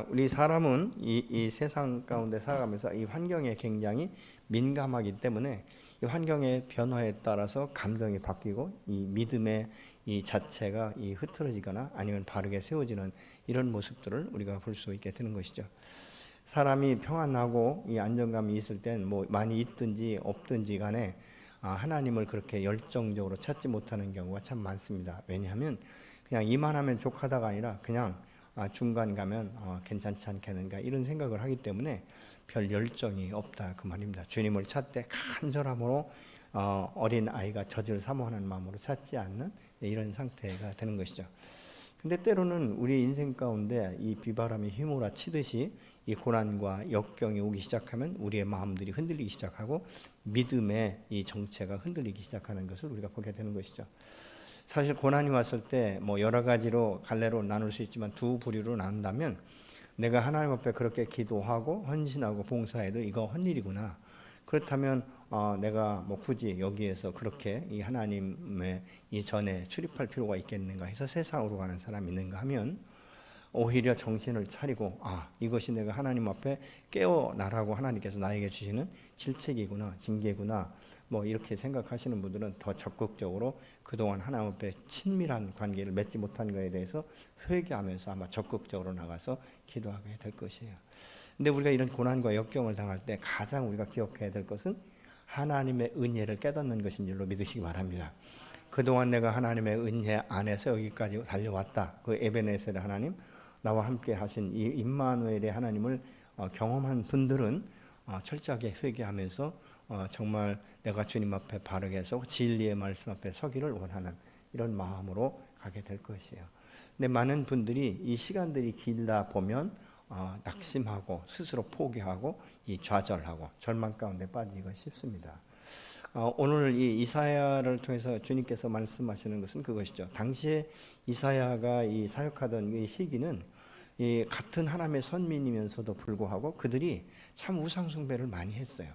우리 사람은 이 세상 가운데 살아가면서 이 환경에 굉장히 민감하기 때문에 이 환경의 변화에 따라서 감정이 바뀌고 이 믿음의 이 자체가 흐트러지거나 아니면 바르게 세워지는 이런 모습들을 우리가 볼 수 있게 되는 것이죠. 사람이 평안하고 이 안정감이 있을 땐 뭐 많이 있든지 없든지 간에 하나님을 그렇게 열정적으로 찾지 못하는 경우가 참 많습니다. 왜냐하면 그냥 이만하면 족하다가 아니라 그냥 중간 가면 괜찮지 않겠는가 이런 생각을 하기 때문에 별 열정이 없다 그 말입니다. 주님을 찾되 간절함으로 어린 아이가 젖을 사모하는 마음으로 찾지 않는 이런 상태가 되는 것이죠. 근데 때로는 우리 인생 가운데 이 비바람이 휘몰아 치듯이 이 고난과 역경이 오기 시작하면 우리의 마음들이 흔들리기 시작하고 믿음의 이 정체가 흔들리기 시작하는 것을 우리가 보게 되는 것이죠. 사실 고난이 왔을 때 뭐 여러 가지로 갈래로 나눌 수 있지만 두 부류로 나눈다면 내가 하나님 앞에 그렇게 기도하고 헌신하고 봉사해도 이거 헛일이구나. 그렇다면 내가 뭐 굳이 여기에서 그렇게 이 하나님의 이 전에 출입할 필요가 있겠는가 해서 세상으로 가는 사람이 있는가 하면 오히려 정신을 차리고 이것이 내가 하나님 앞에 깨어나라고 하나님께서 나에게 주시는 질책이구나, 징계구나 뭐 이렇게 생각하시는 분들은 더 적극적으로 그동안 하나님 앞에 친밀한 관계를 맺지 못한 것에 대해서 회개하면서 아마 적극적으로 나가서 기도하게 될 것이에요. 근데 우리가 이런 고난과 역경을 당할 때 가장 우리가 기억해야 될 것은 하나님의 은혜를 깨닫는 것인 줄로 믿으시기 바랍니다. 그동안 내가 하나님의 은혜 안에서 여기까지 달려왔다. 그 에베네셀의 하나님, 나와 함께 하신 이 임마누엘의 하나님을 경험한 분들은 철저하게 회개하면서 정말 내가 주님 앞에 바르게 서 진리의 말씀 앞에 서기를 원하는 이런 마음으로 가게 될 것이에요. 근데 많은 분들이 이 시간들이 길다 보면 낙심하고 스스로 포기하고 이 좌절하고 절망 가운데 빠지기가 쉽습니다. 오늘 이 이사야를 통해서 주님께서 말씀하시는 것은 그것이죠. 당시에 이사야가 이 사역하던 이 시기는 이 같은 하나님의 선민이면서도 불구하고 그들이 참 우상숭배를 많이 했어요.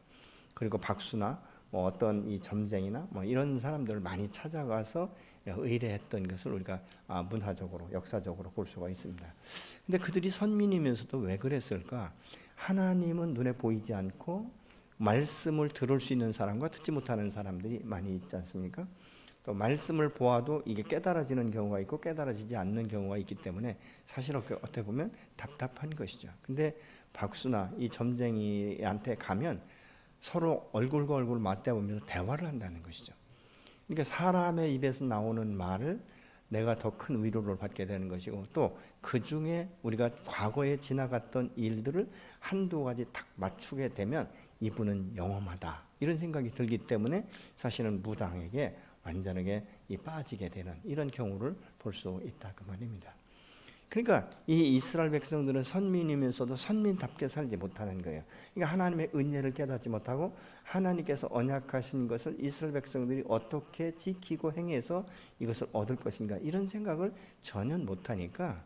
그리고 박수나 뭐 어떤 이 점쟁이나 뭐 이런 사람들을 많이 찾아가서 의뢰했던 것을 우리가 문화적으로 역사적으로 볼 수가 있습니다. 근데 그들이 선민이면서도 왜 그랬을까? 하나님은 눈에 보이지 않고 말씀을 들을 수 있는 사람과 듣지 못하는 사람들이 많이 있지 않습니까? 또 말씀을 보아도 이게 깨달아지는 경우가 있고 깨달아지지 않는 경우가 있기 때문에 사실 어떻게 보면 답답한 것이죠. 근데 박수나 이 점쟁이한테 가면 서로 얼굴과 얼굴 맞대보면서 대화를 한다는 것이죠. 그러니까 사람의 입에서 나오는 말을 내가 더 큰 위로를 받게 되는 것이고 또 그 중에 우리가 과거에 지나갔던 일들을 한두 가지 딱 맞추게 되면 이분은 영험하다 이런 생각이 들기 때문에 사실은 무당에게 완전하게 빠지게 되는 이런 경우를 볼 수 있다 그 말입니다. 그러니까 이 이스라엘 백성들은 선민이면서도 선민답게 살지 못하는 거예요. 그러니까 하나님의 은혜를 깨닫지 못하고 하나님께서 언약하신 것을 이스라엘 백성들이 어떻게 지키고 행해서 이것을 얻을 것인가 이런 생각을 전혀 못하니까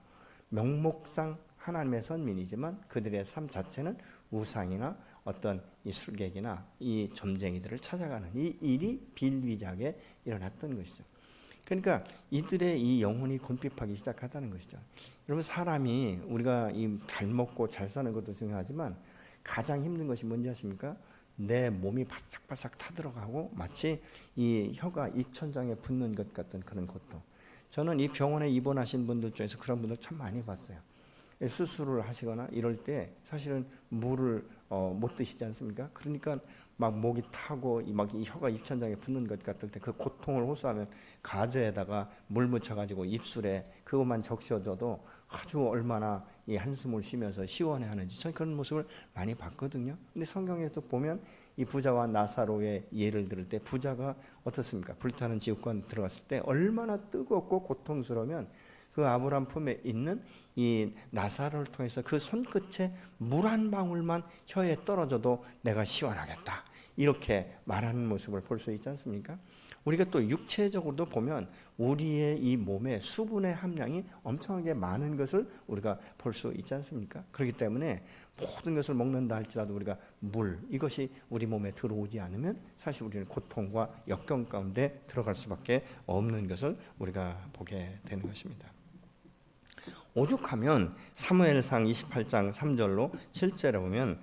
명목상 하나님의 선민이지만 그들의 삶 자체는 우상이나 어떤 이 술객이나 이 점쟁이들을 찾아가는 이 일이 비일비재하게 일어났던 것이죠. 그러니까 이들의 이 영혼이 궁핍하기 시작하다는 것이죠. 여러분 사람이 우리가 잘 먹고 잘 사는 것도 중요하지만 가장 힘든 것이 뭔지 아십니까? 내 몸이 바싹바싹 타들어가고 마치 이 혀가 입천장에 붙는 것 같은 그런 고통. 저는 이 병원에 입원하신 분들 중에서 그런 분들 참 많이 봤어요. 수술을 하시거나 이럴 때 사실은 물을 못 드시지 않습니까? 그러니까 막 목이 타고 막 이 혀가 입천장에 붙는 것 같을 때 그 고통을 호소하면 가저에다가 물 묻혀가지고 입술에 그것만 적셔줘도 아주 얼마나 이 한숨을 쉬면서 시원해하는지 전 그런 모습을 많이 봤거든요. 근데 성경에도 보면 이 부자와 나사로의 예를 들을 때 부자가 어떻습니까? 불타는 지옥관 들어갔을 때 얼마나 뜨겁고 고통스러우면 그 아브라함 품에 있는 이 나사로를 통해서 그 손끝에 물 한 방울만 혀에 떨어져도 내가 시원하겠다 이렇게 말하는 모습을 볼 수 있지 않습니까? 우리가 또 육체적으로도 보면 우리의 이 몸에 수분의 함량이 엄청나게 많은 것을 우리가 볼 수 있지 않습니까? 그렇기 때문에 모든 것을 먹는다 할지라도 우리가 물 이것이 우리 몸에 들어오지 않으면 사실 우리는 고통과 역경 가운데 들어갈 수밖에 없는 것을 우리가 보게 되는 것입니다. 오죽하면 사무엘상 28장 3절로 7절에 보면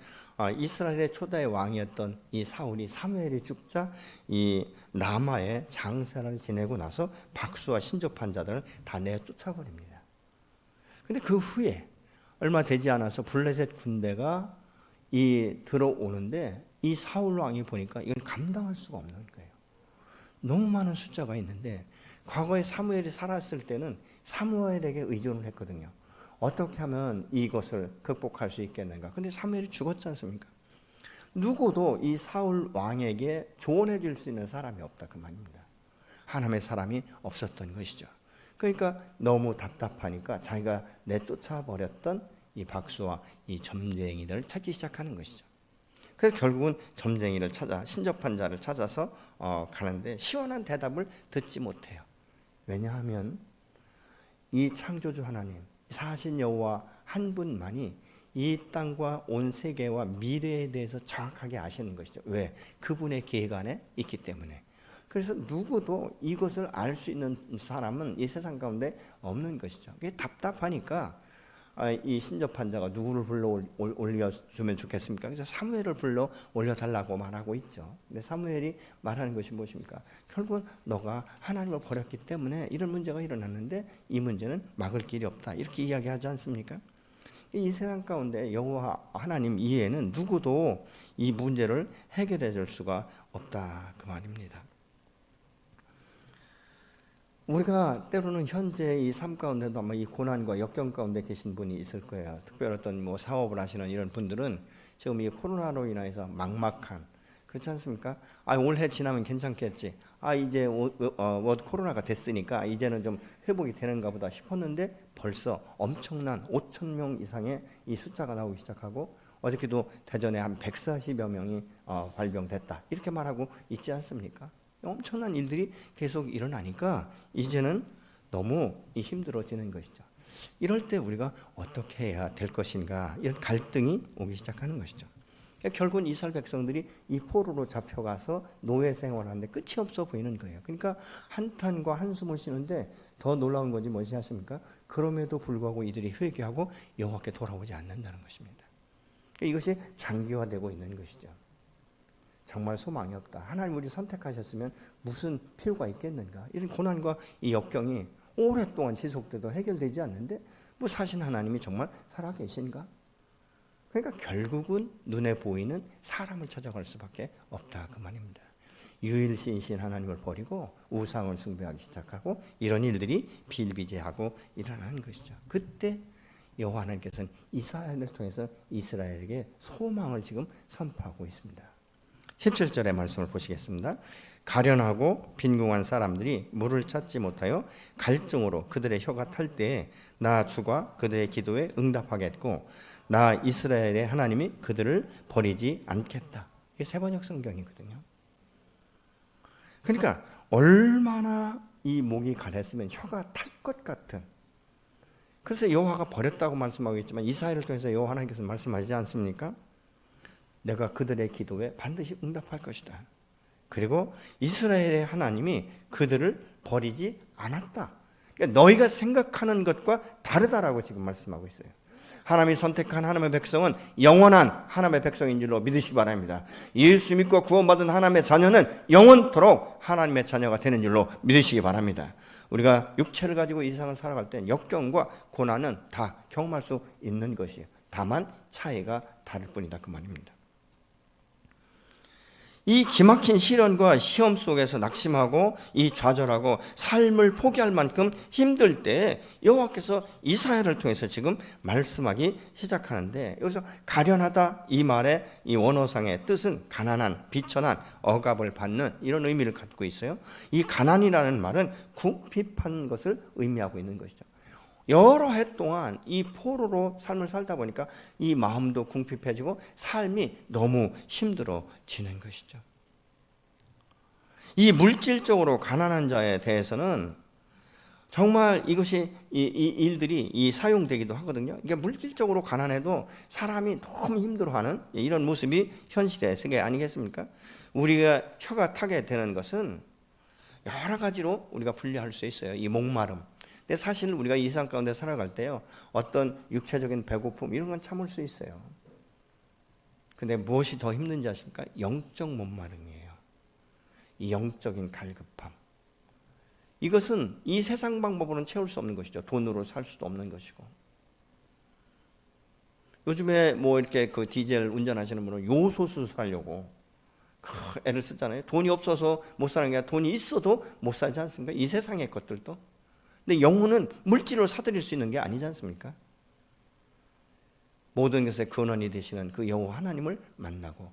이스라엘의 초대의 왕이었던 이 사울이 사무엘이 죽자 이 라마에 장사를 지내고 나서 박수와 신접한 자들을 다 내쫓아버립니다. 근데 그 후에 얼마 되지 않아서 블레셋 군대가 들어오는데 이 사울 왕이 보니까 이건 감당할 수가 없는 거예요. 너무 많은 숫자가 있는데 과거에 사무엘이 살았을 때는 사무엘에게 의존을 했거든요. 어떻게 하면 이것을 극복할 수 있겠는가? 근데 사무엘이 죽었지 않습니까? 누구도 이 사울 왕에게 조언해 줄 수 있는 사람이 없다 그 말입니다. 하나님의 사람이 없었던 것이죠. 그러니까 너무 답답하니까 자기가 내쫓아 버렸던 이 박수와 이 점쟁이들을 찾기 시작하는 것이죠. 그래서 결국은 점쟁이를 찾아 신접한 자를 찾아서 가는데 시원한 대답을 듣지 못해요. 왜냐하면 이 창조주 하나님 사신 여호와 한 분만이 이 땅과 온 세계와 미래에 대해서 정확하게 아시는 것이죠. 왜? 그분의 계획 안에 있기 때문에. 그래서 누구도 이것을 알 수 있는 사람은 이 세상 가운데 없는 것이죠. 그게 답답하니까 이 신접한 자가 누구를 불러 올려주면 좋겠습니까? 그래서 사무엘을 불러 올려달라고 말하고 있죠. 근데 사무엘이 말하는 것이 무엇입니까? 결국은 너가 하나님을 버렸기 때문에 이런 문제가 일어났는데 이 문제는 막을 길이 없다. 이렇게 이야기하지 않습니까? 이 세상 가운데 여호와 하나님 이외에는 누구도 이 문제를 해결해 줄 수가 없다 그 말입니다. 우리가 때로는 현재 이 삶 가운데도 아마 이 고난과 역경 가운데 계신 분이 있을 거예요. 특별히 어떤 사업을 하시는 이런 분들은 지금 이 코로나로 인해서 막막한, 그렇지 않습니까? 올해 지나면 괜찮겠지. 이제 코로나가 됐으니까 이제는 좀 회복이 되는가 보다 싶었는데 벌써 엄청난 5천 명 이상의 이 숫자가 나오기 시작하고 어저께도 대전에 한 140여 명이 발병됐다. 이렇게 말하고 있지 않습니까? 엄청난 일들이 계속 일어나니까 이제는 너무 힘들어지는 것이죠. 이럴 때 우리가 어떻게 해야 될 것인가, 이런 갈등이 오기 시작하는 것이죠. 그러니까 결국은 이스라엘 백성들이 이 포로로 잡혀가서 노예 생활하는데 끝이 없어 보이는 거예요. 그러니까 한탄과 한숨을 쉬는데 더 놀라운 건지 무엇이 하십니까? 그럼에도 불구하고 이들이 회개하고 여호와께 돌아오지 않는다는 것입니다. 그러니까 이것이 장기화되고 있는 것이죠. 정말 소망이 없다. 하나님 우리 선택하셨으면 무슨 필요가 있겠는가? 이런 고난과 이 역경이 오랫동안 지속돼도 해결되지 않는데 사신 하나님이 정말 살아계신가? 그러니까 결국은 눈에 보이는 사람을 찾아갈 수밖에 없다 그 말입니다. 유일신이신 하나님을 버리고 우상을 숭배하기 시작하고 이런 일들이 비일비재하고 일어나는 것이죠. 그때 여호와 하나님께서는 이사야를 통해서 이스라엘에게 소망을 지금 선포하고 있습니다. 17절의 말씀을 보시겠습니다. 가련하고 빈궁한 사람들이 물을 찾지 못하여 갈증으로 그들의 혀가 탈 때에 나 주가 그들의 기도에 응답하겠고 나 이스라엘의 하나님이 그들을 버리지 않겠다. 이게 세번역 성경이거든요. 그러니까 얼마나 이 목이 가랬으면 혀가 탈 것 같은, 그래서 여호와가 버렸다고 말씀하고 있지만 이사야를 통해서 여호와 하나님께서 말씀하시지 않습니까? 내가 그들의 기도에 반드시 응답할 것이다. 그리고 이스라엘의 하나님이 그들을 버리지 않았다. 그러니까 너희가 생각하는 것과 다르다라고 지금 말씀하고 있어요. 하나님이 선택한 하나님의 백성은 영원한 하나님의 백성인 줄로 믿으시기 바랍니다. 예수 믿고 구원받은 하나님의 자녀는 영원토록 하나님의 자녀가 되는 줄로 믿으시기 바랍니다. 우리가 육체를 가지고 이 세상을 살아갈 때 역경과 고난은 다 경험할 수 있는 것이에요. 다만 차이가 다를 뿐이다 그 말입니다. 이 기막힌 시련과 시험 속에서 낙심하고 이 좌절하고 삶을 포기할 만큼 힘들 때 여호와께서 이사야를 통해서 지금 말씀하기 시작하는데, 여기서 가련하다 이 말의 이 원어상의 뜻은 가난한, 비천한, 억압을 받는 이런 의미를 갖고 있어요. 이 가난이라는 말은 궁핍한 것을 의미하고 있는 것이죠. 여러 해 동안 이 포로로 삶을 살다 보니까 이 마음도 궁핍해지고 삶이 너무 힘들어지는 것이죠. 이 물질적으로 가난한 자에 대해서는 정말 이것이 이 일들이 사용되기도 하거든요. 그러니까 물질적으로 가난해도 사람이 너무 힘들어하는 이런 모습이 현실의 세계 아니겠습니까? 우리가 혀가 타게 되는 것은 여러 가지로 우리가 분류할 수 있어요. 이 목마름, 근데 사실 우리가 이 세상 가운데 살아갈 때요, 어떤 육체적인 배고픔 이런 건 참을 수 있어요. 근데 무엇이 더 힘든지 아십니까? 영적 목마름이에요. 이 영적인 갈급함. 이것은 이 세상 방법으로는 채울 수 없는 것이죠. 돈으로 살 수도 없는 것이고. 요즘에 뭐 이렇게 그 디젤 운전하시는 분은 요소 수술하려고 애를 쓰잖아요. 돈이 없어서 못 사는 게 아니라 돈이 있어도 못 살지 않습니까? 이 세상의 것들도. 근데 영혼은 물질로 사들일 수 있는 게 아니지 않습니까? 모든 것의 근원이 되시는 그 여호와 하나님을 만나고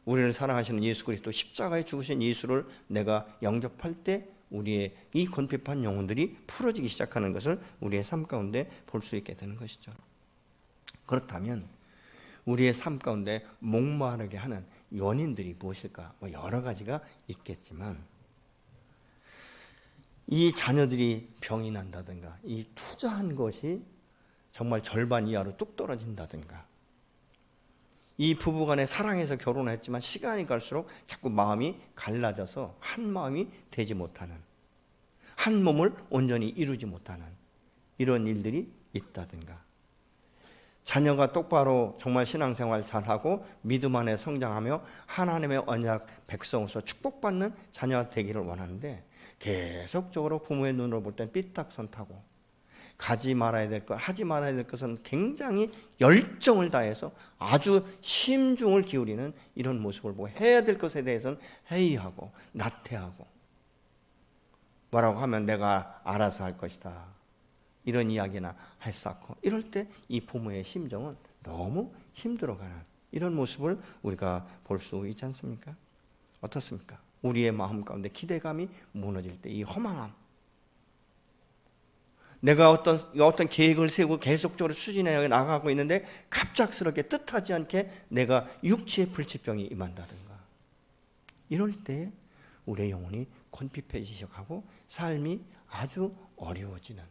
우리를 사랑하시는 예수 그리스도 십자가에 죽으신 예수를 내가 영접할 때 우리의 이 궁핍한 영혼들이 풀어지기 시작하는 것을 우리의 삶 가운데 볼 수 있게 되는 것이죠. 그렇다면 우리의 삶 가운데 목마르게 하는 원인들이 무엇일까? 뭐 여러 가지가 있겠지만 이 자녀들이 병이 난다든가 이 투자한 것이 정말 절반 이하로 뚝 떨어진다든가 이 부부간에 사랑해서 결혼했지만 시간이 갈수록 자꾸 마음이 갈라져서 한 마음이 되지 못하는, 한 몸을 온전히 이루지 못하는 이런 일들이 있다든가, 자녀가 똑바로 정말 신앙생활 잘하고 믿음 안에 성장하며 하나님의 언약 백성으로서 축복받는 자녀가 되기를 원하는데 계속적으로 부모의 눈으로 볼 땐 삐딱선타고 가지 말아야 될 것, 하지 말아야 될 것은 굉장히 열정을 다해서 아주 심중을 기울이는 이런 모습을 보고 해야 될 것에 대해서는 회의하고 나태하고 뭐라고 하면 내가 알아서 할 것이다 이런 이야기나 했었고 이럴 때 이 부모의 심정은 너무 힘들어가는 이런 모습을 우리가 볼 수 있지 않습니까? 어떻습니까? 우리의 마음 가운데 기대감이 무너질 때 이 허망함, 내가 어떤 계획을 세우고 계속적으로 추진해 나가고 있는데 갑작스럽게 뜻하지 않게 내가 육체의 불치병이 임한다든가 이럴 때 우리의 영혼이 곤핍해지기 시작하고 삶이 아주 어려워지는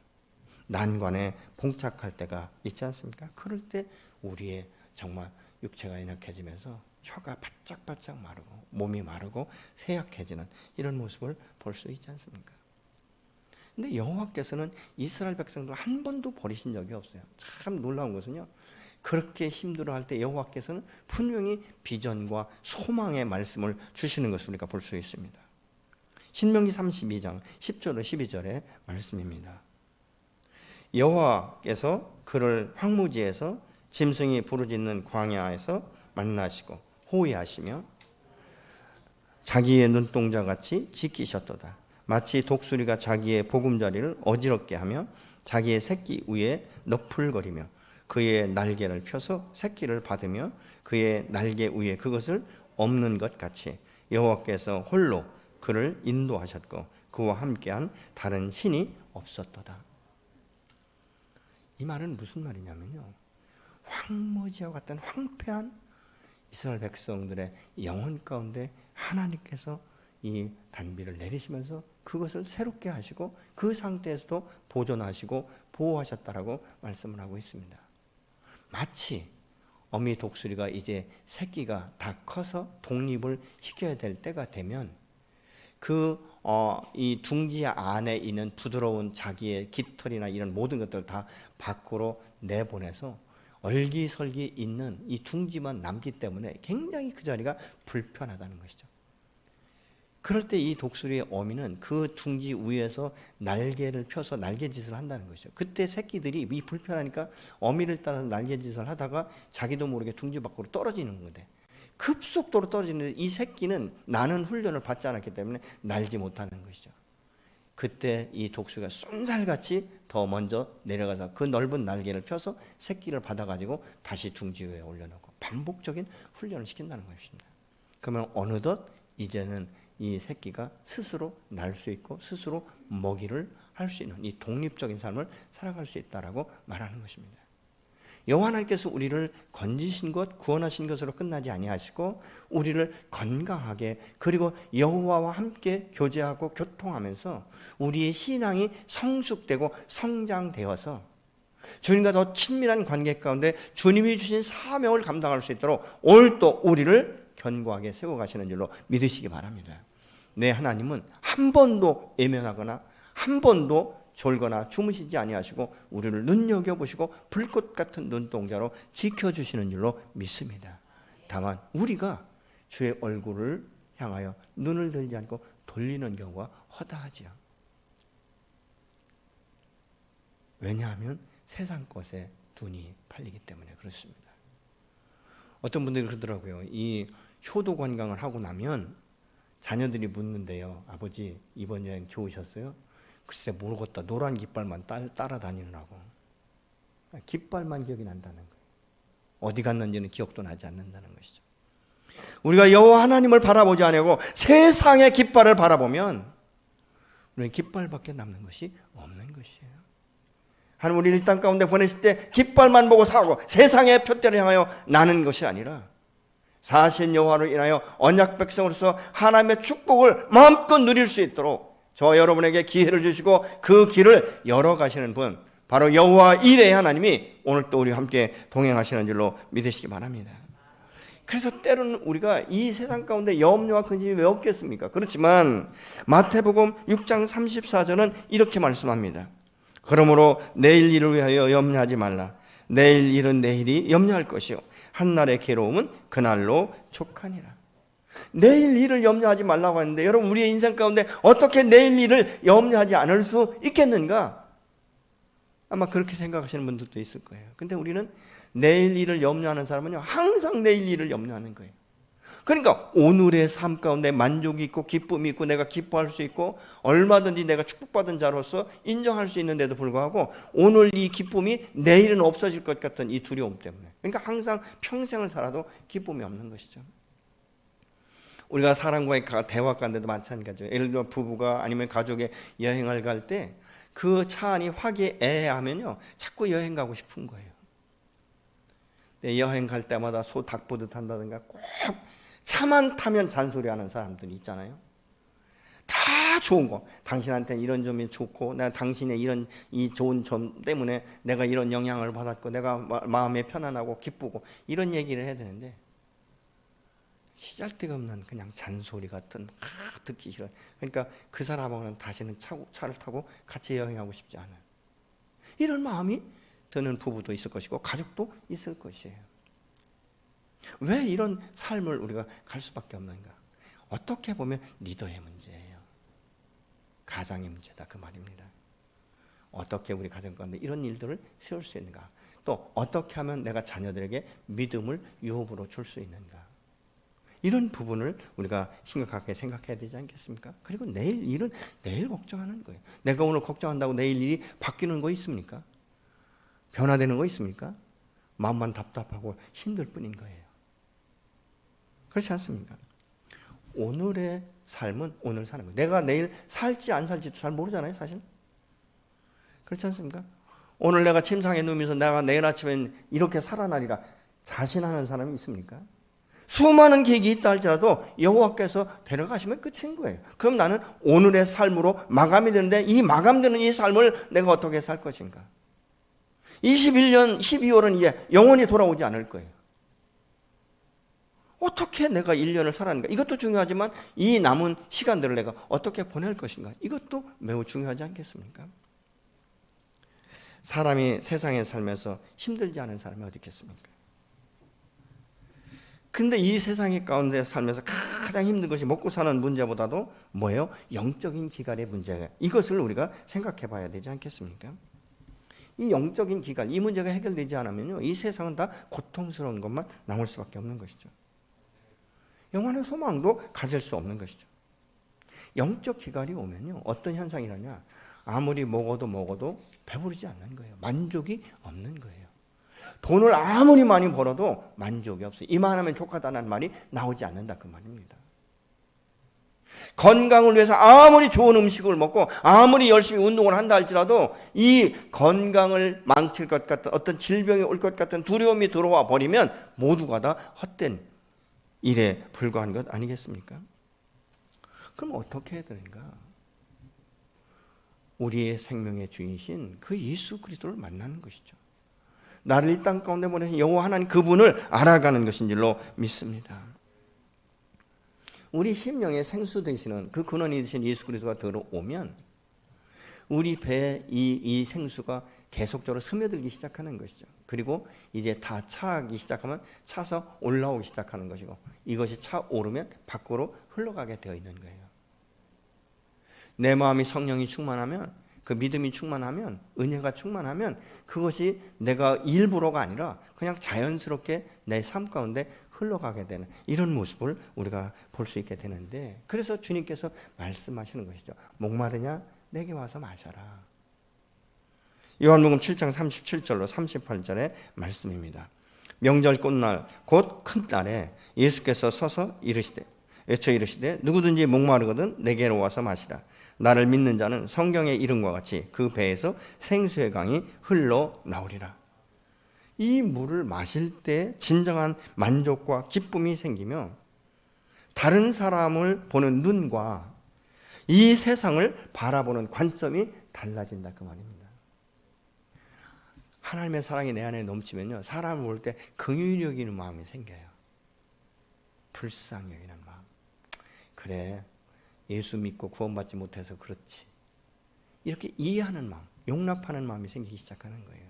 난관에 봉착할 때가 있지 않습니까? 그럴 때 우리의 정말 육체가 연약해지면서 혀가 바짝바짝 마르고 몸이 마르고 쇠약해지는 이런 모습을 볼 수 있지 않습니까? 근데 여호와께서는 이스라엘 백성들 한 번도 버리신 적이 없어요. 참 놀라운 것은요, 그렇게 힘들어할 때 여호와께서는 분명히 비전과 소망의 말씀을 주시는 것을 우리가 볼 수 있습니다. 신명기 32장 10절로 12절의 말씀입니다. 여호와께서 그를 황무지에서 짐승이 부르짖는 광야에서 만나시고 호위하시며 자기의 눈동자같이 지키셨도다. 마치 독수리가 자기의 보금자리를 어지럽게 하며 자기의 새끼 위에 너풀거리며 그의 날개를 펴서 새끼를 받으며 그의 날개 위에 그것을 엎는 것 같이 여호와께서 홀로 그를 인도하셨고 그와 함께한 다른 신이 없었도다. 이 말은 무슨 말이냐면요, 황무지와 같은 황폐한 이스라엘 백성들의 영혼 가운데 하나님께서 이 단비를 내리시면서 그것을 새롭게 하시고 그 상태에서도 보존하시고 보호하셨다라고 말씀을 하고 있습니다. 마치 어미 독수리가 이제 새끼가 다 커서 독립을 시켜야 될 때가 되면 이 둥지 안에 있는 부드러운 자기의 깃털이나 이런 모든 것들을 다 밖으로 내보내서 얼기설기 있는 이 둥지만 남기 때문에 굉장히 그 자리가 불편하다는 것이죠. 그럴 때 이 독수리의 어미는 그 둥지 위에서 날개를 펴서 날개짓을 한다는 것이죠. 그때 새끼들이 이 불편하니까 어미를 따라서 날개짓을 하다가 자기도 모르게 둥지 밖으로 떨어지는 건데 급속도로 떨어지는데 이 새끼는 나는 훈련을 받지 않았기 때문에 날지 못하는 것이죠. 그때 이 독수리가 쏜살같이 더 먼저 내려가서 그 넓은 날개를 펴서 새끼를 받아가지고 다시 둥지 위에 올려놓고 반복적인 훈련을 시킨다는 것입니다. 그러면 어느덧 이제는 이 새끼가 스스로 날 수 있고 스스로 먹이를 할 수 있는 이 독립적인 삶을 살아갈 수 있다라고 말하는 것입니다. 여호와 하나님께서 우리를 건지신 것, 구원하신 것으로 끝나지 아니하시고 우리를 건강하게 그리고 여호와와 함께 교제하고 교통하면서 우리의 신앙이 성숙되고 성장되어서 주님과 더 친밀한 관계 가운데 주님이 주신 사명을 감당할 수 있도록 오늘도 우리를 견고하게 세워가시는 줄로 믿으시기 바랍니다. 내 하나님은 한 번도 외면하거나 한 번도 졸거나 주무시지 아니하시고 우리를 눈여겨보시고 불꽃 같은 눈동자로 지켜주시는 줄로 믿습니다. 다만 우리가 주의 얼굴을 향하여 눈을 들지 않고 돌리는 경우가 허다하지요. 왜냐하면 세상 것에 눈이 팔리기 때문에 그렇습니다. 어떤 분들이 그러더라고요. 이 효도 관광을 하고 나면 자녀들이 묻는데요. 아버지 이번 여행 좋으셨어요? 글쎄 모르겠다. 노란 깃발만 따라다니느라고. 깃발만 기억이 난다는 거예요. 어디 갔는지는 기억도 나지 않는다는 것이죠. 우리가 여호와 하나님을 바라보지 않고 세상의 깃발을 바라보면 우리는 깃발밖에 남는 것이 없는 것이에요. 하나님 우리를 이 땅 가운데 보내실 때 깃발만 보고 사고 세상의 표대를 향하여 나는 것이 아니라 사신 여호와로 인하여 언약 백성으로서 하나님의 축복을 마음껏 누릴 수 있도록 저 여러분에게 기회를 주시고 그 길을 열어가시는 분, 바로 여호와 이레의 하나님이 오늘 또 우리와 함께 동행하시는 줄로 믿으시기 바랍니다. 그래서 때로는 우리가 이 세상 가운데 염려와 근심이 왜 없겠습니까? 그렇지만 마태복음 6장 34절은 이렇게 말씀합니다. 그러므로 내일 일을 위하여 염려하지 말라. 내일 일은 내일이 염려할 것이요 한날의 괴로움은 그날로 족하니라. 내일 일을 염려하지 말라고 하는데 여러분 우리의 인생 가운데 어떻게 내일 일을 염려하지 않을 수 있겠는가? 아마 그렇게 생각하시는 분들도 있을 거예요. 근데 우리는 내일 일을 염려하는 사람은요 항상 내일 일을 염려하는 거예요. 그러니까 오늘의 삶 가운데 만족이 있고 기쁨이 있고 내가 기뻐할 수 있고 얼마든지 내가 축복받은 자로서 인정할 수 있는데도 불구하고 오늘 이 기쁨이 내일은 없어질 것 같은 이 두려움 때문에, 그러니까 항상 평생을 살아도 기쁨이 없는 것이죠. 우리가 사람과의 대화 가운데도 마찬가지예요. 예를 들어 부부가 아니면 가족의 여행을 갈 때 그 차 안이 화기애애하면요 자꾸 여행 가고 싶은 거예요. 여행 갈 때마다 소 닭 보듯 한다든가 꼭 차만 타면 잔소리하는 사람들이 있잖아요. 다 좋은 거, 당신한테는 이런 점이 좋고 내가 당신의 이런 이 좋은 점 때문에 내가 이런 영향을 받았고 내가 마음에 편안하고 기쁘고 이런 얘기를 해야 되는데 시잘데가 없는 그냥 잔소리 같은 듣기 싫어요. 그러니까 그 사람하고는 다시는 차를 타고 같이 여행하고 싶지 않아요. 이런 마음이 드는 부부도 있을 것이고 가족도 있을 것이에요. 왜 이런 삶을 우리가 갈 수밖에 없는가? 어떻게 보면 리더의 문제예요. 가장의 문제다 그 말입니다. 어떻게 우리 가정 가운데 이런 일들을 세울 수 있는가? 또 어떻게 하면 내가 자녀들에게 믿음을 유업으로 줄 수 있는가? 이런 부분을 우리가 심각하게 생각해야 되지 않겠습니까? 그리고 내일 일은 내일 걱정하는 거예요. 내가 오늘 걱정한다고 내일 일이 바뀌는 거 있습니까? 변화되는 거 있습니까? 마음만 답답하고 힘들 뿐인 거예요. 그렇지 않습니까? 오늘의 삶은 오늘 사는 거예요. 내가 내일 살지 안 살지도 잘 모르잖아요, 사실. 그렇지 않습니까? 오늘 내가 침상에 누우면서 내가 내일 아침엔 이렇게 살아나리라 자신하는 사람이 있습니까? 수많은 계획이 있다 할지라도 여호와께서 데려가시면 끝인 거예요. 그럼 나는 오늘의 삶으로 마감이 되는데 이 마감되는 이 삶을 내가 어떻게 살 것인가? 21년 12월은 이제 영원히 돌아오지 않을 거예요. 어떻게 내가 1년을 살았는가? 이것도 중요하지만 이 남은 시간들을 내가 어떻게 보낼 것인가? 이것도 매우 중요하지 않겠습니까? 사람이 세상에 살면서 힘들지 않은 사람이 어디 있겠습니까? 근데 이 세상의 가운데 살면서 가장 힘든 것이 먹고 사는 문제보다도 뭐예요? 영적인 기갈의 문제예요. 이것을 우리가 생각해 봐야 되지 않겠습니까? 이 영적인 기갈, 이 문제가 해결되지 않으면요, 이 세상은 다 고통스러운 것만 남을 수밖에 없는 것이죠. 영원한 소망도 가질 수 없는 것이죠. 영적 기갈이 오면요, 어떤 현상이라냐? 아무리 먹어도 배부르지 않는 거예요. 만족이 없는 거예요. 돈을 아무리 많이 벌어도 만족이 없어요. 이만하면 족하다는 말이 나오지 않는다 그 말입니다. 건강을 위해서 아무리 좋은 음식을 먹고 아무리 열심히 운동을 한다 할지라도 이 건강을 망칠 것 같은 어떤 질병이 올 것 같은 두려움이 들어와 버리면 모두가 다 헛된 일에 불과한 것 아니겠습니까? 그럼 어떻게 해야 되는가? 우리의 생명의 주인이신 그 예수 그리스도를 만나는 것이죠. 나를 이 땅 가운데 보내신 여호와 하나님 그분을 알아가는 것인 줄로 믿습니다. 우리 심령의 생수 되시는 그 근원이 되신 예수 그리스도가 들어오면 우리 배에 이 생수가 계속적으로 스며들기 시작하는 것이죠. 그리고 이제 다 차기 시작하면 차서 올라오기 시작하는 것이고, 이것이 차 오르면 밖으로 흘러가게 되어 있는 거예요. 내 마음이 성령이 충만하면, 그 믿음이 충만하면, 은혜가 충만하면 그것이 내가 일부러가 아니라 그냥 자연스럽게 내 삶 가운데 흘러가게 되는 이런 모습을 우리가 볼 수 있게 되는데, 그래서 주님께서 말씀하시는 것이죠. 목마르냐? 내게 와서 마셔라. 요한복음 7장 37절로 38절의 말씀입니다. 명절 꽃날 곧 큰 날에 예수께서 서서 외쳐 이르시되 누구든지 목마르거든 내게로 와서 마시라. 나를 믿는 자는 성경의 이름과 같이 그 배에서 생수의 강이 흘러나오리라. 이 물을 마실 때 진정한 만족과 기쁨이 생기며 다른 사람을 보는 눈과 이 세상을 바라보는 관점이 달라진다 그 말입니다. 하나님의 사랑이 내 안에 넘치면요, 사람을 볼 때 긍휼히 여기는 마음이 생겨요. 불쌍히 여기는 마음. 그래, 예수 믿고 구원받지 못해서 그렇지. 이렇게 이해하는 마음, 용납하는 마음이 생기기 시작하는 거예요.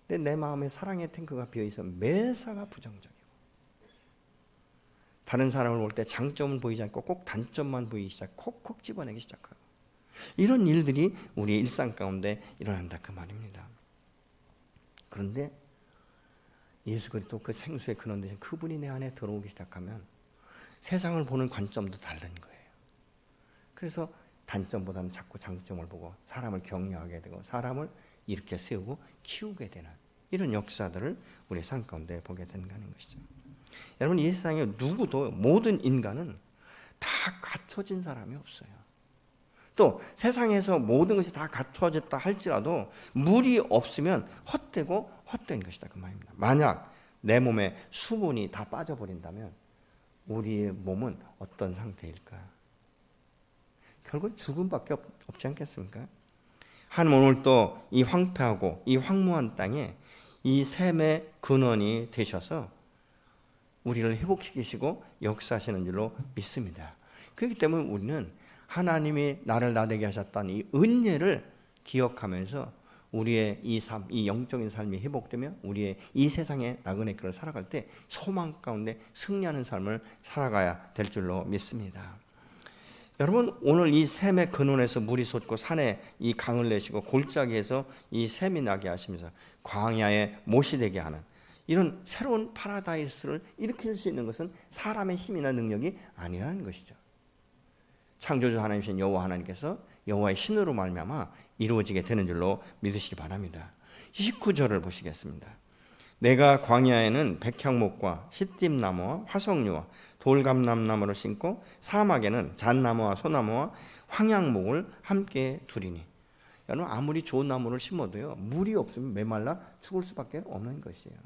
근데 내 마음에 사랑의 탱크가 비어있어 매사가 부정적이고, 다른 사람을 볼 때 장점은 보이지 않고 꼭 단점만 보이기 시작, 콕콕 집어내기 시작하고, 이런 일들이 우리 일상 가운데 일어난다 그 말입니다. 그런데 예수 그리스도 그 생수의 근원 되신 그분이 내 안에 들어오기 시작하면 세상을 보는 관점도 다른 거예요. 그래서 단점보다는 자꾸 장점을 보고 사람을 격려하게 되고 사람을 이렇게 세우고 키우게 되는 이런 역사들을 우리 삶 가운데 보게 된다는 것이죠. 여러분, 이 세상에 누구도, 모든 인간은 다 갖춰진 사람이 없어요. 또 세상에서 모든 것이 다 갖춰졌다 할지라도 물이 없으면 헛되고 헛된 것이다 그 말입니다. 만약 내 몸에 수분이 다 빠져버린다면 우리의 몸은 어떤 상태일까? 결국 죽음밖에 없지 않겠습니까? 하나님 오늘 또 이 황폐하고 이 황무한 땅에 이 샘의 근원이 되셔서 우리를 회복시키시고 역사하시는 줄로 믿습니다. 그렇기 때문에 우리는 하나님이 나를 나되게 하셨다는 이 은혜를 기억하면서 우리의 이 삶, 이 영적인 삶이 회복되며 우리의 이 세상의 나그네 길을 살아갈 때 소망 가운데 승리하는 삶을 살아가야 될 줄로 믿습니다. 여러분, 오늘 이 샘의 근원에서 물이 솟고 산에 이 강을 내시고 골짜기에서 이 샘이 나게 하시면서 광야에 못이 되게 하는 이런 새로운 파라다이스를 일으킬 수 있는 것은 사람의 힘이나 능력이 아니라는 것이죠. 창조주 하나님이신 여호와 하나님께서 여호와의 신으로 말미암아 이루어지게 되는 줄로 믿으시기 바랍니다. 19절을 보시겠습니다. 내가 광야에는 백향목과 시띠나무와 화석류와 돌감람나무를 심고 사막에는 잣나무와 소나무와 황양목을 함께 두리니. 여러분, 아무리 좋은 나무를 심어도요, 물이 없으면 메말라 죽을 수밖에 없는 것이에요.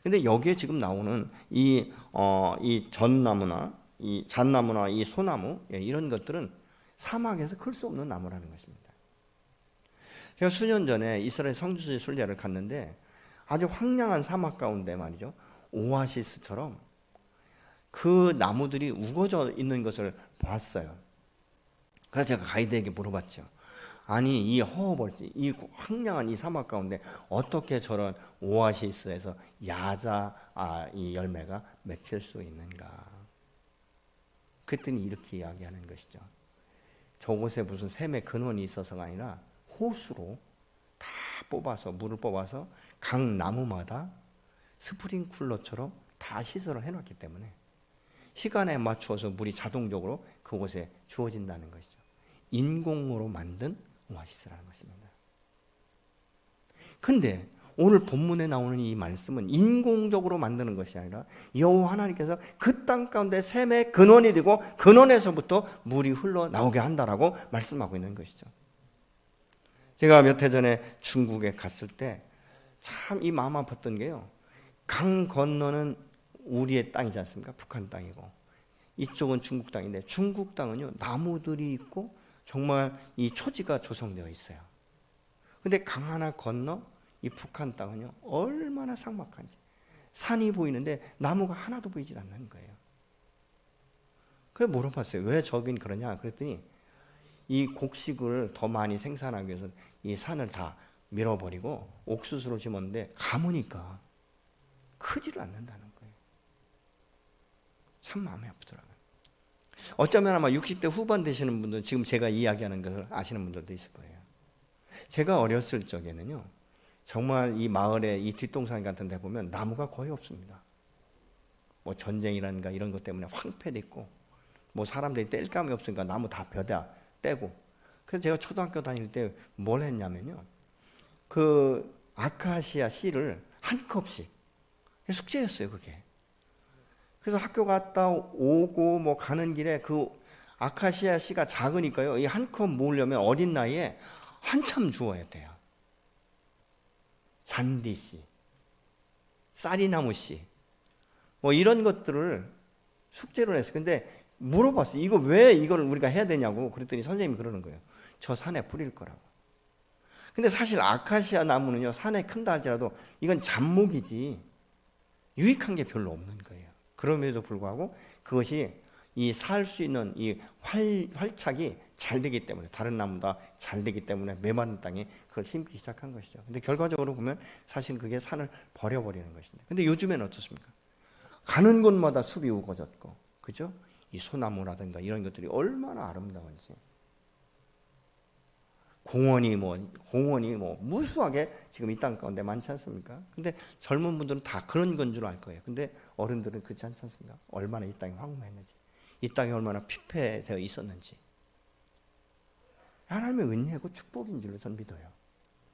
근데 여기에 지금 나오는 이 전나무나 이 잣나무나 이 소나무, 이런 것들은 사막에서 클 수 없는 나무라는 것입니다. 제가 수년 전에 이스라엘 성지순례 순례를 갔는데 아주 황량한 사막 가운데 말이죠, 오아시스처럼 그 나무들이 우거져 있는 것을 봤어요. 그래서 제가 가이드에게 물어봤죠. 아니, 이 허허벌지, 이 황량한 이 사막 가운데 어떻게 저런 오아시스에서 야자 이 열매가 맺힐 수 있는가? 그랬더니 이렇게 이야기하는 것이죠. 저곳에 무슨 샘의 근원이 있어서가 아니라 호수로 다 뽑아서, 물을 뽑아서 각 나무마다 스프링쿨러처럼 다 시설을 해놨기 때문에 시간에 맞추어서 물이 자동적으로 그곳에 주어진다는 것이죠. 인공으로 만든 오아시스라는 것입니다. 근데 오늘 본문에 나오는 이 말씀은 인공적으로 만드는 것이 아니라 여호와 하나님께서 그 땅 가운데 샘의 근원이 되고 근원에서부터 물이 흘러나오게 한다라고 말씀하고 있는 것이죠. 제가 몇 해 전에 중국에 갔을 때 참 이 마음 아팠던 게요, 강 건너는 우리의 땅이지 않습니까? 북한 땅이고 이쪽은 중국 땅인데 중국 땅은요, 나무들이 있고 정말 이 초지가 조성되어 있어요. 근데 강 하나 건너 이 북한 땅은요, 얼마나 삭막한지 산이 보이는데 나무가 하나도 보이질 않는 거예요. 그래서 물어봤어요. 왜 저긴 그러냐? 그랬더니 이 곡식을 더 많이 생산하기 위해서 이 산을 다 밀어버리고 옥수수를 심었는데 가무니까 크지를 않는다는 거예요. 참 마음이 아프더라고요. 어쩌면 아마 60대 후반 되시는 분들, 지금 제가 이야기하는 것을 아시는 분들도 있을 거예요. 제가 어렸을 적에는요, 정말 이 마을에 이 뒷동산 같은 데 보면 나무가 거의 없습니다. 뭐 전쟁이라든가 이런 것 때문에 황폐됐고, 뭐 사람들이 뗄 감이 없으니까 나무 다 벼다 떼고. 그래서 제가 초등학교 다닐 때 뭘 했냐면요, 그 아카시아 씨를 한 컵씩, 숙제였어요 그게. 그래서 학교 갔다 오고 뭐 가는 길에 그 아카시아 씨가 작으니까요, 이 한 컵 모으려면 어린 나이에 한참 주워야 돼요. 잔디씨, 쌀이나무씨, 뭐 이런 것들을 숙제를 했어요. 근데 물어봤어요. 이거 왜 이걸 우리가 해야 되냐고. 그랬더니 선생님이 그러는 거예요. 저 산에 뿌릴 거라고. 근데 사실 아카시아 나무는요, 산에 큰다 할지라도 이건 잡목이지 유익한 게 별로 없는 거예요. 그럼에도 불구하고 그것이 이 살 수 있는 이 활착이 잘 되기 때문에, 다른 나무보다 잘 되기 때문에 메마른 땅에 그걸 심기 시작한 것이죠. 근데 결과적으로 보면 사실 그게 산을 버려버리는 것인데, 근데 요즘에는 어떻습니까? 가는 곳마다 숲이 우거졌고, 그죠? 이 소나무라든가 이런 것들이 얼마나 아름다운지, 공원이 뭐 무수하게 지금 이 땅 가운데 많지 않습니까? 근데 젊은 분들은 다 그런 건 줄 알 거예요. 근데 어른들은 그렇지 않지 않습니까? 얼마나 이 땅이 황무했는지, 이 땅이 얼마나 피폐되어 있었는지. 하나님의 은혜고 축복인 줄로 전 믿어요.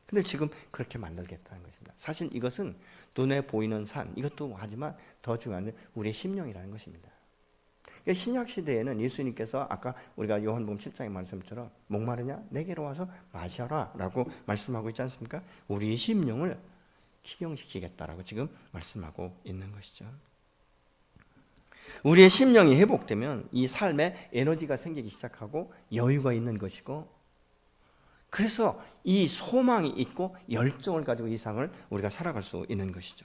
근데 지금 그렇게 만들겠다는 것입니다. 사실 이것은 눈에 보이는 산, 이것도 하지만 더 중요한 건 우리의 심령이라는 것입니다. 신약 시대에는 예수님께서 아까 우리가 요한복음 7장의 말씀처럼 목마르냐 내게로 와서 마셔라 라고 말씀하고 있지 않습니까? 우리의 심령을 기경시키겠다라고 지금 말씀하고 있는 것이죠. 우리의 심령이 회복되면 이 삶에 에너지가 생기기 시작하고 여유가 있는 것이고, 그래서 이 소망이 있고 열정을 가지고 이 세상을 우리가 살아갈 수 있는 것이죠.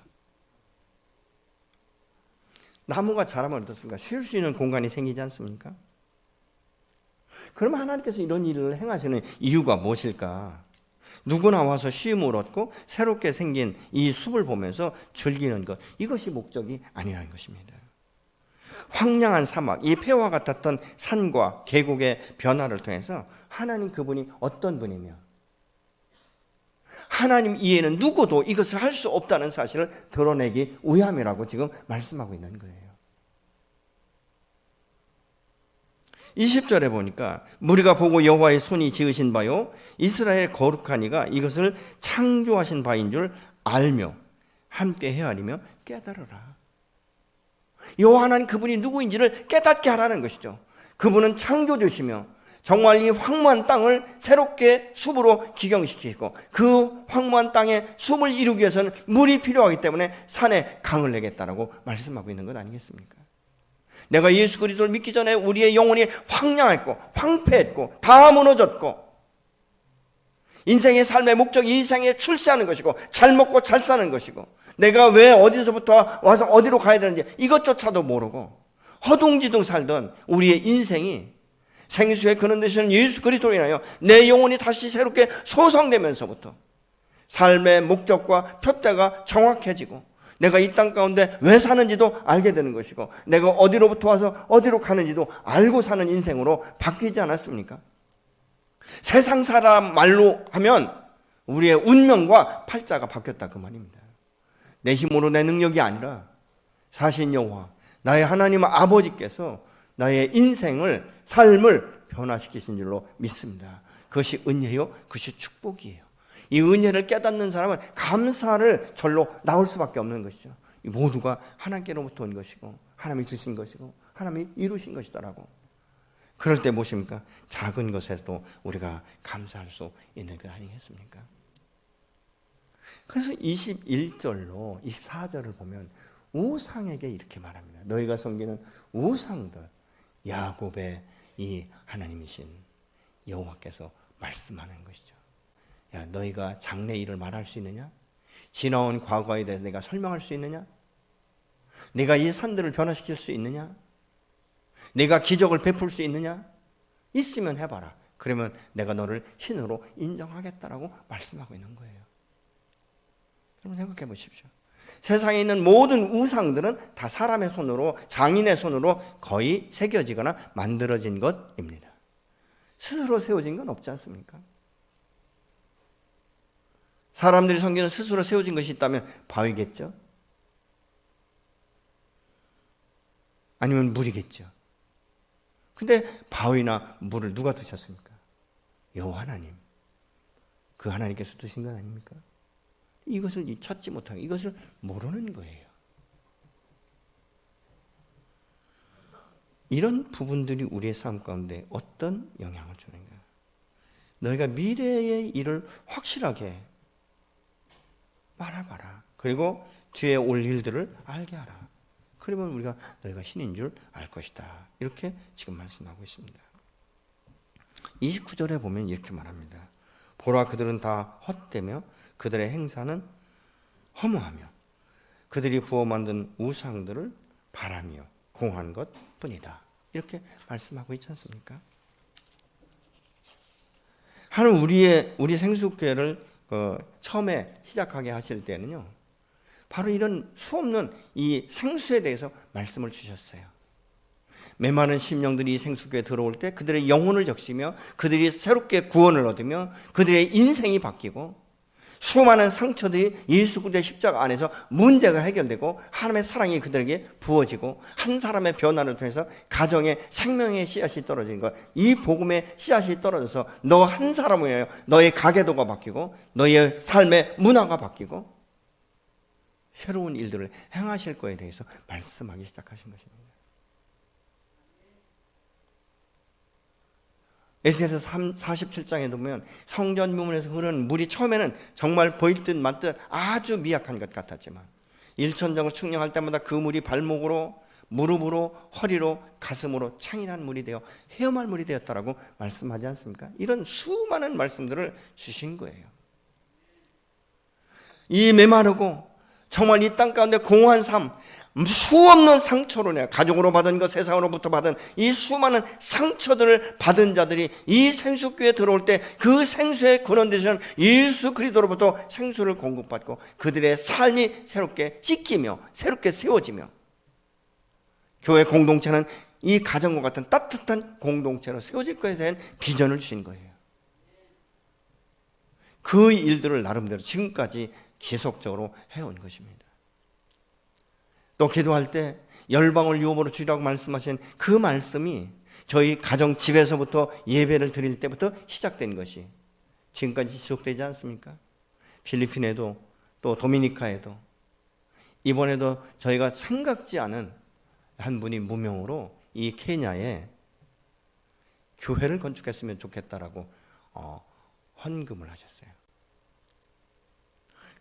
나무가 자라면 어떻습니까? 쉴 수 있는 공간이 생기지 않습니까? 그러면 하나님께서 이런 일을 행하시는 이유가 무엇일까? 누구나 와서 쉼을 얻고 새롭게 생긴 이 숲을 보면서 즐기는 것, 이것이 목적이 아니라는 것입니다. 황량한 사막, 이 폐와 같았던 산과 계곡의 변화를 통해서 하나님 그분이 어떤 분이며 하나님 이해는 누구도 이것을 할 수 없다는 사실을 드러내기 위함이라고 지금 말씀하고 있는 거예요. 20절에 보니까 무리가 보고 여호와의 손이 지으신 바요 이스라엘 거룩한 이가 이것을 창조하신 바인 줄 알며 함께 헤아리며 깨달으라. 여호와 하나님 그분이 누구인지를 깨닫게 하라는 것이죠. 그분은 창조주시며 정말 이 황무한 땅을 새롭게 숲으로 기경시키고, 그 황무한 땅에 숲을 이루기 위해서는 물이 필요하기 때문에 산에 강을 내겠다라고 말씀하고 있는 것 아니겠습니까? 내가 예수 그리스도를 믿기 전에 우리의 영혼이 황량했고 황폐했고 다 무너졌고, 인생의 삶의 목적이 이 세상에 출세하는 것이고 잘 먹고 잘 사는 것이고, 내가 왜 어디서부터 와서 어디로 가야 되는지 이것조차도 모르고 허둥지둥 살던 우리의 인생이 생수의 근원 되시는 예수 그리스도로 인하여 내 영혼이 다시 새롭게 소성되면서부터 삶의 목적과 표대가 정확해지고, 내가 이 땅 가운데 왜 사는지도 알게 되는 것이고, 내가 어디로부터 와서 어디로 가는지도 알고 사는 인생으로 바뀌지 않았습니까? 세상 사람 말로 하면 우리의 운명과 팔자가 바뀌었다 그 말입니다. 내 힘으로 내 능력이 아니라 사신 여호와 나의 하나님 아버지께서 나의 인생을, 삶을 변화시키신 줄로 믿습니다. 그것이 은혜요, 그것이 축복이에요. 이 은혜를 깨닫는 사람은 감사를 절로 나올 수밖에 없는 것이죠. 이 모두가 하나님께로부터 온 것이고 하나님이 주신 것이고 하나님이 이루신 것이다라고. 그럴 때 무엇입니까? 작은 것에도 우리가 감사할 수 있는 것 아니겠습니까? 그래서 21절로 24절을 보면 우상에게 이렇게 말합니다. 너희가 섬기는 우상들, 야곱의 이 하나님이신 여호와께서 말씀하는 것이죠. 야, 너희가 장래 일을 말할 수 있느냐? 지나온 과거에 대해서 내가 설명할 수 있느냐? 내가 이 산들을 변화시킬 수 있느냐? 내가 기적을 베풀 수 있느냐? 있으면 해봐라. 그러면 내가 너를 신으로 인정하겠다라고 말씀하고 있는 거예요. 여러분 생각해 보십시오. 세상에 있는 모든 우상들은 다 사람의 손으로, 장인의 손으로 거의 새겨지거나 만들어진 것입니다. 스스로 세워진 건 없지 않습니까? 사람들이 섬기는 스스로 세워진 것이 있다면 바위겠죠? 아니면 물이겠죠? 근데 바위나 물을 누가 두셨습니까? 여호와 하나님. 그 하나님께서 두신 건 아닙니까? 이것을 찾지 못하고 이것을 모르는 거예요. 이런 부분들이 우리의 삶 가운데 어떤 영향을 주는가? 너희가 미래의 일을 확실하게 말해봐라. 그리고 뒤에 올 일들을 알게 하라. 그러면 우리가 너희가 신인 줄 알 것이다. 이렇게 지금 말씀하고 있습니다. 29절에 보면 이렇게 말합니다. 보라, 그들은 다 헛되며 그들의 행사는 허무하며 그들이 부어 만든 우상들을 바라며 공한 것뿐이다. 이렇게 말씀하고 있지 않습니까? 하나님 우리 생수교회를 처음에 시작하게 하실 때는요, 바로 이런 수없는 이 생수에 대해서 말씀을 주셨어요. 메마른 심령들이 이 생수교회에 들어올 때 그들의 영혼을 적시며 그들이 새롭게 구원을 얻으며 그들의 인생이 바뀌고 수많은 상처들이 예수 그리스도의 십자가 안에서 문제가 해결되고 하나님의 사랑이 그들에게 부어지고 한 사람의 변화를 통해서 가정에 생명의 씨앗이 떨어지는 것, 이 복음의 씨앗이 떨어져서 너 한 사람을 위하여 너의 가계도가 바뀌고 너의 삶의 문화가 바뀌고 새로운 일들을 행하실 거에 대해서 말씀하기 시작하신 것입니다. 에스겔서 47장에 보면 성전 문에서 흐르는 물이 처음에는 정말 보일 듯 말 듯 아주 미약한 것 같았지만 일천정을 측량할 때마다 그 물이 발목으로, 무릎으로, 허리로, 가슴으로 창인한 물이 되어 헤엄할 물이 되었다라고 말씀하지 않습니까? 이런 수많은 말씀들을 주신 거예요. 이 메마르고 정말 이 땅 가운데 공허한 삶, 수없는 상처로 내가 가족으로 받은 것, 세상으로부터 받은 이 수많은 상처들을 받은 자들이 이 생수교회에 들어올 때 그 생수의 근원 되시는 예수 그리스도로부터 생수를 공급받고 그들의 삶이 새롭게 씻기며 새롭게 세워지며 교회 공동체는 이 가정과 같은 따뜻한 공동체로 세워질 것에 대한 비전을 주신 거예요. 그 일들을 나름대로 지금까지 지속적으로 해온 것입니다. 또 기도할 때 열방을 유업으로 주라고 말씀하신 그 말씀이 저희 가정 집에서부터 예배를 드릴 때부터 시작된 것이 지금까지 지속되지 않습니까? 필리핀에도 또 도미니카에도 이번에도 저희가 생각지 않은 한 분이 무명으로 이 케냐에 교회를 건축했으면 좋겠다라고 헌금을 하셨어요.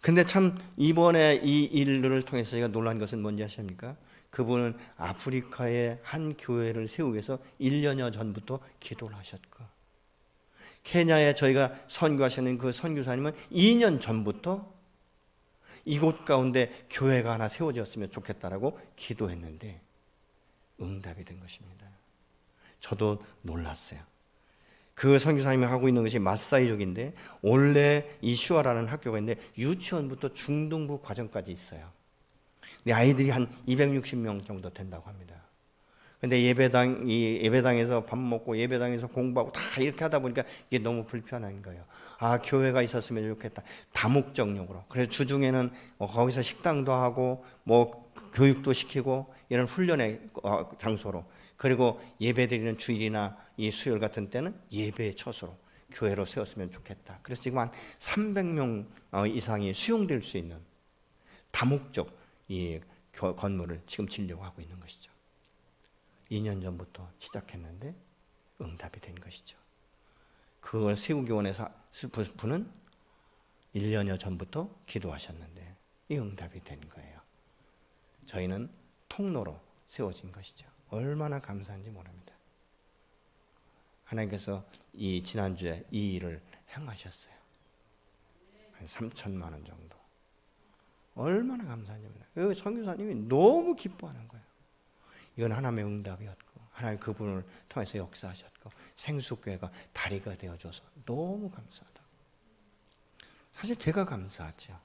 근데 참 이번에 이 일을 통해서 저희가 놀란 것은 뭔지 아십니까? 그분은 아프리카의 한 교회를 세우기 위해서 1년여 전부터 기도를 하셨고, 케냐에 저희가 선교하시는 그 선교사님은 2년 전부터 이곳 가운데 교회가 하나 세워졌으면 좋겠다라고 기도했는데 응답이 된 것입니다. 저도 놀랐어요. 그 선교사님이 하고 있는 것이 마사이족인데 원래 이 슈아라는 학교가 있는데 유치원부터 중등부 과정까지 있어요. 근데 아이들이 한 260명 정도 된다고 합니다. 근데 예배당에서 밥 먹고 예배당에서 공부하고 다 이렇게 하다 보니까 이게 너무 불편한 거예요. 아, 교회가 있었으면 좋겠다. 다목적용으로. 그래서 주중에는 거기서 식당도 하고 뭐 교육도 시키고 이런 훈련의 장소로, 그리고 예배드리는 주일이나 이 수요일 같은 때는 예배의 처소로 교회로 세웠으면 좋겠다. 그래서 지금 한 300명 이상이 수용될 수 있는 다목적 이 건물을 지금 지으려고 하고 있는 것이죠. 2년 전부터 시작했는데 응답이 된 것이죠. 그걸 세우기 원해서 분은 1년여 전부터 기도하셨는데 이 응답이 된 거예요. 저희는 통로로 세워진 것이죠. 얼마나 감사한지 모릅니다. 하나님께서 이 지난주에 이 일을 행하셨어요. 한 3천만 원 정도. 얼마나 감사한지 모릅니다. 여기 선교사님이 너무 기뻐하는 거예요. 이건 하나님의 응답이었고 하나님 그분을 통해서 역사하셨고 생수교회가 다리가 되어줘서 너무 감사하다. 사실 제가 감사하죠.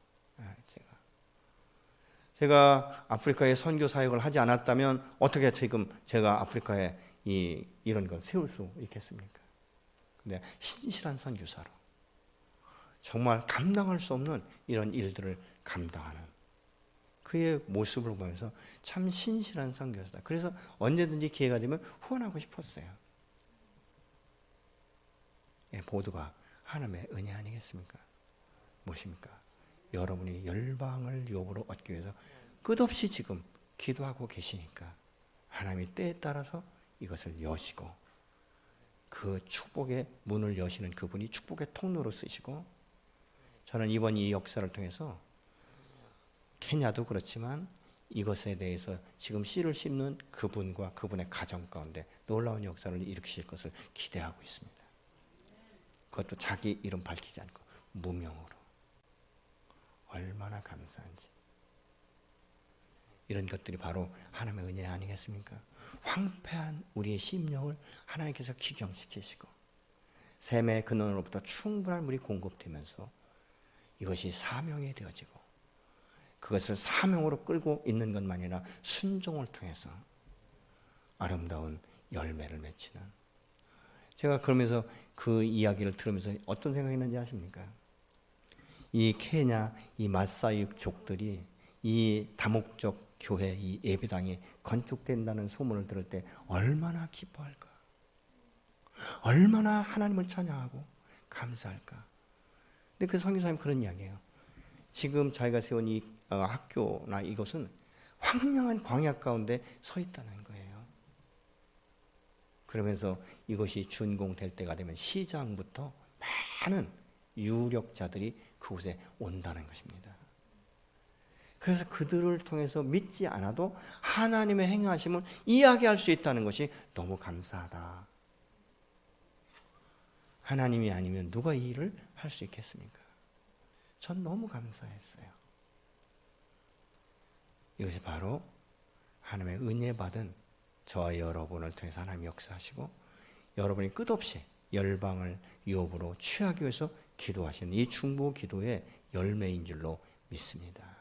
제가 아프리카에 선교 사역을 하지 않았다면 어떻게 지금 제가 아프리카에 이런 걸 세울 수 있겠습니까? 근데 신실한 선교사로 정말 감당할 수 없는 이런 일들을 감당하는 그의 모습을 보면서 참 신실한 선교사다. 그래서 언제든지 기회가 되면 후원하고 싶었어요. 모두가 하나님의 은혜 아니겠습니까? 무엇입니까? 여러분이 열방을 유업으로 얻기 위해서 끝없이 지금 기도하고 계시니까 하나님이 때에 따라서 이것을 여시고 그 축복의 문을 여시는 그분이 축복의 통로로 쓰시고, 저는 이번 이 역사를 통해서 케냐도 그렇지만 이것에 대해서 지금 씨를 심는 그분과 그분의 가정 가운데 놀라운 역사를 일으키실 것을 기대하고 있습니다. 그것도 자기 이름 밝히지 않고 무명으로. 얼마나 감사한지. 이런 것들이 바로 하나님의 은혜 아니겠습니까? 황폐한 우리의 심령을 하나님께서 기경시키시고 샘의 근원으로부터 충분한 물이 공급되면서 이것이 사명이 되어지고 그것을 사명으로 끌고 있는 것만 아니라 순종을 통해서 아름다운 열매를 맺히는, 제가 그러면서 그 이야기를 들으면서 어떤 생각이 있는지 아십니까? 이 케냐, 이 마사이족들이 이 다목적 교회, 이 예배당이 건축된다는 소문을 들을 때 얼마나 기뻐할까? 얼마나 하나님을 찬양하고 감사할까? 근데 그 선교사님 그런 이야기예요. 지금 자기가 세운 이 학교나 이것은 황량한 광야 가운데 서 있다는 거예요. 그러면서 이것이 준공될 때가 되면 시장부터 많은 유력자들이 그곳에 온다는 것입니다. 그래서 그들을 통해서 믿지 않아도 하나님의 행하심을 이야기할 수 있다는 것이 너무 감사하다. 하나님이 아니면 누가 이 일을 할 수 있겠습니까? 전 너무 감사했어요. 이것이 바로 하나님의 은혜 받은 저와 여러분을 통해서 하나님이 역사하시고 여러분이 끝없이 열방을 유업으로 취하기 위해서 기도하시는 이 중보 기도의 열매인 줄로 믿습니다.